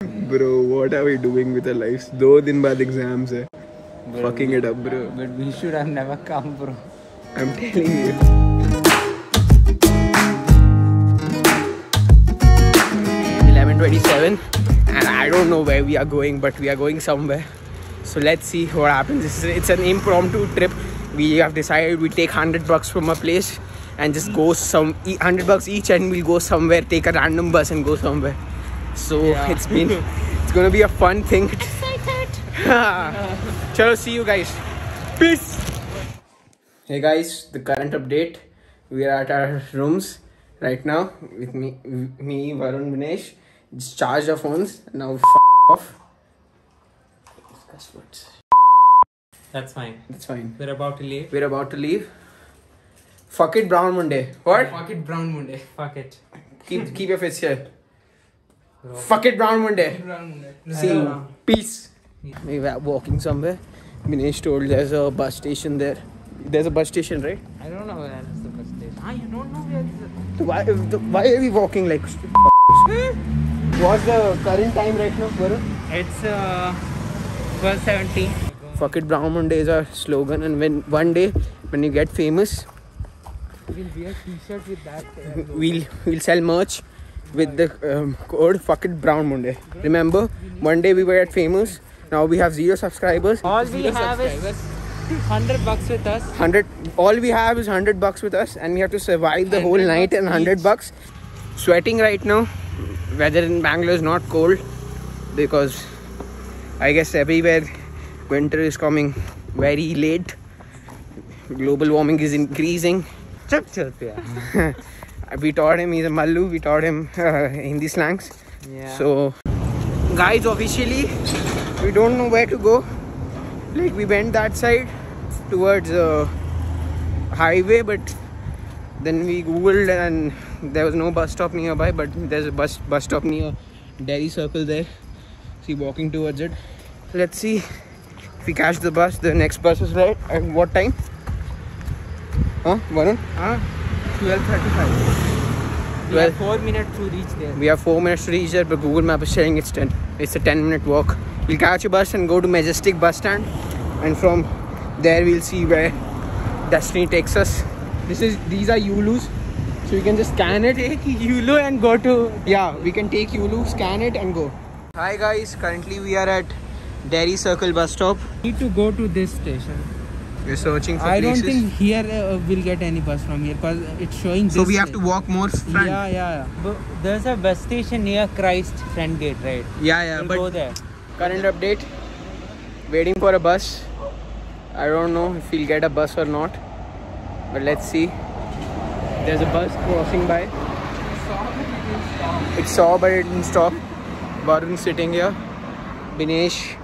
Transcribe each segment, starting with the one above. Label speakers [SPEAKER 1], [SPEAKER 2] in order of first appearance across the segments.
[SPEAKER 1] Bro, what are we doing with our lives? 2 दिन बाद exams है. Fucking it up, bro.
[SPEAKER 2] But we should have never come, bro.
[SPEAKER 1] I'm telling you. 11:27, and I don't know where we are going, but we are going somewhere. So let's see what happens. It's an impromptu trip. We have decided we take $100 from a place and just go $100 each, and we'll go somewhere, take a random bus and go somewhere. So yeah. It's gonna be a fun thing. Excited. Chalo, see you guys. Peace. Hey guys, the current update. We are at our rooms right now with me, Varun, Vinesh. Just charge our phones. Now off. Discuss words.
[SPEAKER 3] That's fine.
[SPEAKER 1] That's fine.
[SPEAKER 3] We're about to leave.
[SPEAKER 1] We're about to leave. Fuck it, Brown Monday. What?
[SPEAKER 3] Fuck it, Brown Monday. Fuck it.
[SPEAKER 1] Keep your fists here. Bro. Fuck it, Brown Monday. See you. Peace. We were walking somewhere. Vinesh told there's a bus station there. There's a bus station, right?
[SPEAKER 3] I don't know where is the bus station. You don't know where is it?
[SPEAKER 1] So why are we walking like What's the current time right now, Varun?
[SPEAKER 3] It's 12:17.
[SPEAKER 1] Fuck it, Brown Monday is our slogan, and when one day when you get famous,
[SPEAKER 3] We'll wear t-shirt with that.
[SPEAKER 1] We'll sell merch with the code Fuck it, Brown Monday. Remember, one day we were at famous. Now we have 0 subscribers.
[SPEAKER 3] All we have is $100 with us.
[SPEAKER 1] All we have is $100 with us, and we have to survive the whole night and $100. Sweating right now. Weather in Bangalore is not cold because I guess everywhere winter is coming very late. Global warming is increasing. We taught him, he's a Mallu, we taught him Hindi slangs.
[SPEAKER 3] Yeah.
[SPEAKER 1] So guys, officially we don't know where to go. Like, we went that side towards highway, but then we googled and there was no bus stop nearby, but there's a bus stop near Delhi Circle there. See, walking towards it. Let's see if we catch the bus. The next bus is right at what time? Varun?
[SPEAKER 3] 12:35. We have 4 minutes to reach there.
[SPEAKER 1] We have 4 minutes to reach there, but Google Map is saying it's a 10-minute walk. We'll catch a bus and go to Majestic bus stand, and from there we'll see where destiny takes us. These are Ulus, so you can just scan it.
[SPEAKER 3] Take Ulu and go to...
[SPEAKER 1] Yeah, we can take Ulu, scan it and go. Hi guys, currently we are at Delhi Circle bus stop.
[SPEAKER 3] Need to go to this station.
[SPEAKER 1] We're searching for
[SPEAKER 3] I
[SPEAKER 1] places.
[SPEAKER 3] don't think here we'll get any bus from here because it's showing this.
[SPEAKER 1] So we have to walk more front.
[SPEAKER 3] Yeah. But there's a bus station near Christ Front Gate, right?
[SPEAKER 1] Yeah.
[SPEAKER 3] We'll
[SPEAKER 1] but
[SPEAKER 3] go there.
[SPEAKER 1] Current update. Waiting for a bus. I don't know if we'll get a bus or not, but let's see. There's a bus crossing by. It saw, but it didn't stop. Varun sitting here. Vinesh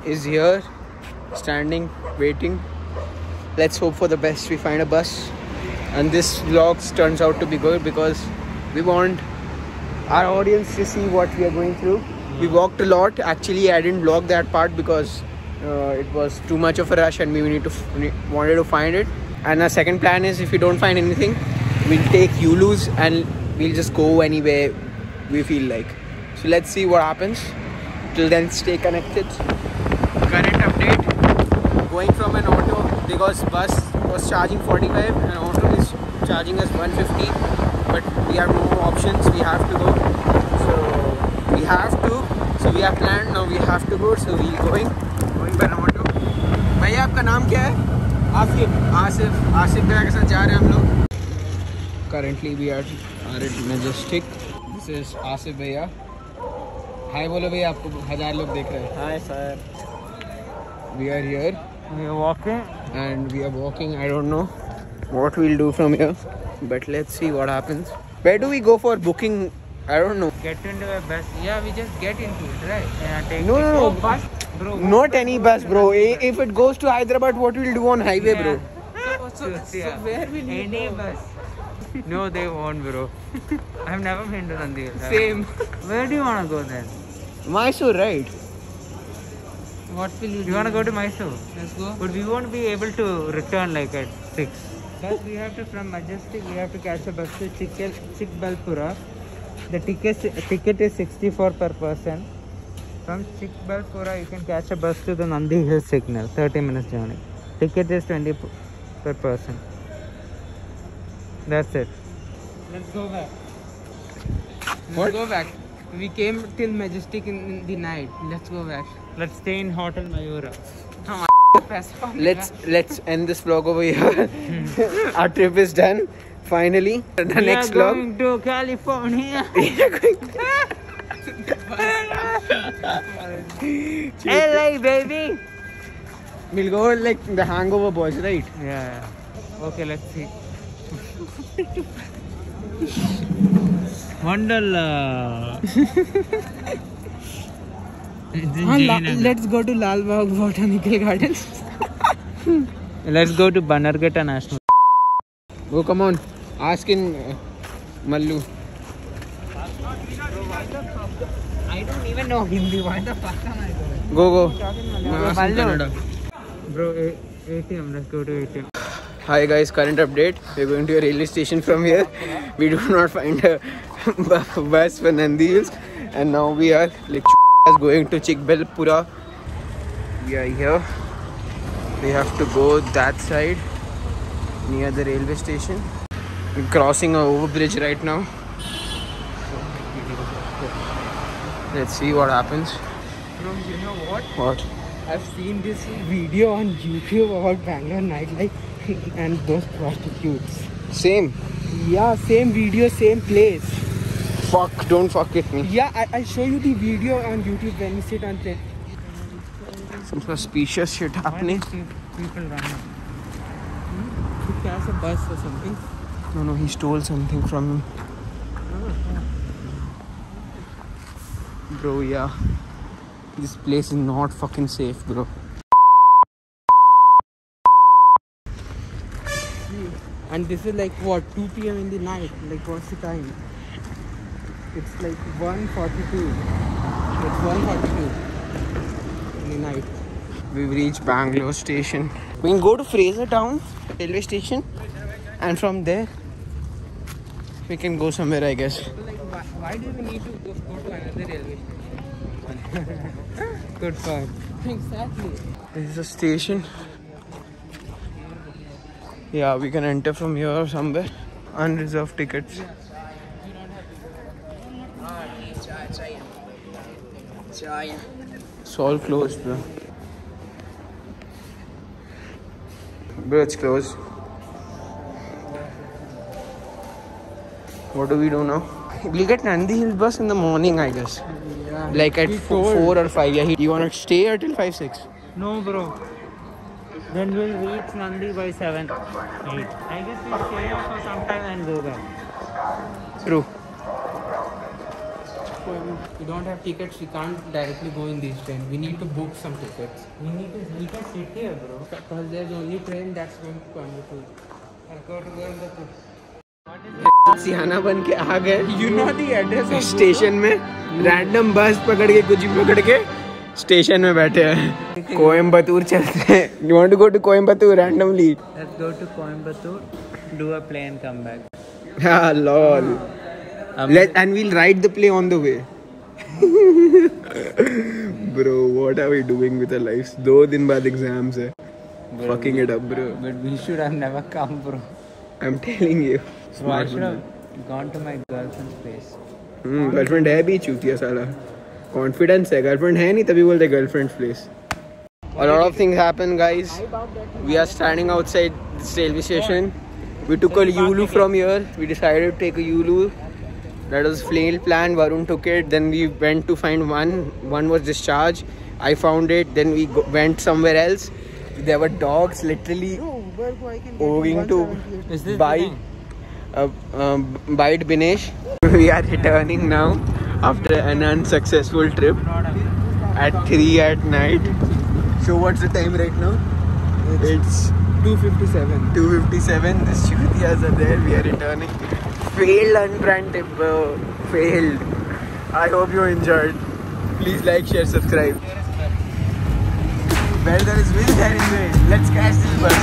[SPEAKER 1] is here, standing, waiting. Let's hope for the best. We find a bus, and this vlog turns out to be good because we want our audience to see what we are going through. We walked a lot. Actually, I didn't vlog that part because it was too much of a rush, and we wanted to find it. And our second plan is, if we don't find anything, we'll take Ulus and we'll just go anywhere we feel like. So let's see what happens. Till then, stay connected. Current update. Going from an auto, because bus was charging 45 and auto is charging us 150, but we have no options. We have to go. So we have planned. Now we have to go. So we're going by an auto. भैया आपका नाम क्या है? आसिफ भैया के साथ जा रहे हैं हम लोग. Currently we are at Majestic. This is Asif भैया. हाय बोलो भैया, आपको 1000 लोग देख रहे हैं.
[SPEAKER 3] Hi sir.
[SPEAKER 1] We are here.
[SPEAKER 3] We are walking.
[SPEAKER 1] And we are walking. I don't know what we'll do from here, but let's see what happens. Where do we go for booking? I don't know.
[SPEAKER 3] Get into a bus. Yeah, we just get into it, right? Yeah,
[SPEAKER 1] No.
[SPEAKER 3] Bus, bro.
[SPEAKER 1] Not any bus, bro. If it goes to Hyderabad, what we'll do on highway, bro?
[SPEAKER 3] So where will you go? Bus. No, they won't, bro. I've never been to Nandivali.
[SPEAKER 1] Same.
[SPEAKER 3] Where do you want to go then?
[SPEAKER 1] Mysore, right?
[SPEAKER 3] What will you do? You want to go to Mysore? Let's go. But we won't be able to return like at 6. But we have to, from Majestic, we have to catch a bus to Chikbalpura. The ticket is 64 per person. From Chikbalpura, you can catch a bus to the Nandi Hill Signal. 30 minutes journey. Ticket is 20 per person. That's it. Let's go back.
[SPEAKER 1] What?
[SPEAKER 3] Let's go back. We came till Majestic in the night. Let's go back. Let's stay in Hotel Mayura.
[SPEAKER 1] Let's end this vlog over here. Our trip is done. Finally, the next vlog.
[SPEAKER 3] We are going to California. LA, baby.
[SPEAKER 1] We'll go like the Hangover boys, right?
[SPEAKER 3] Yeah. Okay, let's see. Wonderla.
[SPEAKER 2] Let's go to Lal Bagh Botanical Gardens.
[SPEAKER 3] Let's go to Bannerghatta National.
[SPEAKER 1] Oh, come on. Ask in Mallu.
[SPEAKER 3] I don't even know Hindi. Why the fuck am I going?
[SPEAKER 1] Go.
[SPEAKER 3] Ask in Kannada. Bro, ATM. Let's go to ATM.
[SPEAKER 1] Hi guys, current update. We're going to a railway station from here. We do not find a bus for Nandi Hills. And now we are like going to Chikbalpura. We are here. We have to go that side near the railway station. We're crossing a overbridge right now. Let's see what happens.
[SPEAKER 2] Bro, you know what?
[SPEAKER 1] What?
[SPEAKER 2] I've seen this video on YouTube about Bangalore nightlife and those prostitutes.
[SPEAKER 1] Same.
[SPEAKER 2] Yeah, same video, same place.
[SPEAKER 1] Fuck, don't fuck with me.
[SPEAKER 2] Yeah, I'll show you the video on YouTube when we sit on train.
[SPEAKER 1] Some suspicious shit happening.
[SPEAKER 3] People running.
[SPEAKER 2] He has a bus or something.
[SPEAKER 1] No, he stole something from him. Bro, yeah. This place is not fucking safe, bro.
[SPEAKER 2] And this is like what, 2 p.m. in the night? Like what's the time? It's like 1:42. It's 1:42 in the night.
[SPEAKER 1] We've reached Bangalore station. We can go to Fraser Town railway station, and from there we can go somewhere, I guess.
[SPEAKER 2] Like why do we need to go to another railway station?
[SPEAKER 3] Good part.
[SPEAKER 2] Exactly.
[SPEAKER 1] This is a station. Yeah, we can enter from here or somewhere. Unreserved tickets. It's all closed, bro. Bro, it's closed. What do we do now? We'll get Nandi Hills bus in the morning, I guess.
[SPEAKER 2] Yeah.
[SPEAKER 1] Like at 4 or 5. Yeah, you want to stay until 5, 6?
[SPEAKER 3] No, bro. Then we'll reach Nandi by 7, 8. I guess we'll stay here for some time and go back.
[SPEAKER 1] True.
[SPEAKER 2] We don't have tickets, we can't directly go in this train. We need to book some tickets.
[SPEAKER 3] We can sit here, bro.
[SPEAKER 2] Because there's only train that's going to Coimbatore.
[SPEAKER 3] I'll go to Coimbatore.
[SPEAKER 1] सियाना बन के आ गए.
[SPEAKER 2] You know the address of
[SPEAKER 1] station में random बस पकड़ के कुछ भी पकड़ के स्टेशन में बैठे हैं. कोयम्बतूर चलते हैं. You want to go to Coimbatore randomly?
[SPEAKER 3] Let's go to Coimbatore, do a play and come back.
[SPEAKER 1] Yeah, lol. And we'll ride the play on the way. Bro, what are we doing with our lives? 2 दिन बाद exams है. Fucking it up, bro.
[SPEAKER 3] But we should have never come, bro.
[SPEAKER 1] I'm telling you.
[SPEAKER 3] So I should have gone to my girlfriend's place.
[SPEAKER 1] Girlfriend है भी चूतिया साला. Confidence है. Girlfriend है नहीं तभी बोलते girlfriend's place. A lot of things happen, guys. We are standing outside this railway station. We took a Yulu from here. We decided to take a Yulu. That was failed plan. Varun took it. Then we went to find one. One was discharged. I found it. Then we went somewhere else. There were dogs literally going to bite Binesh. We are returning now after an unsuccessful trip at 3 at night. So what's the time right now? It's
[SPEAKER 2] 2:57.
[SPEAKER 1] 2:57. The Shudiyas are there. We are returning. Failed unplanned trip, bro. Failed. I hope you enjoyed. Please like, share, subscribe. Where there is will, there is way. Let's catch this bus.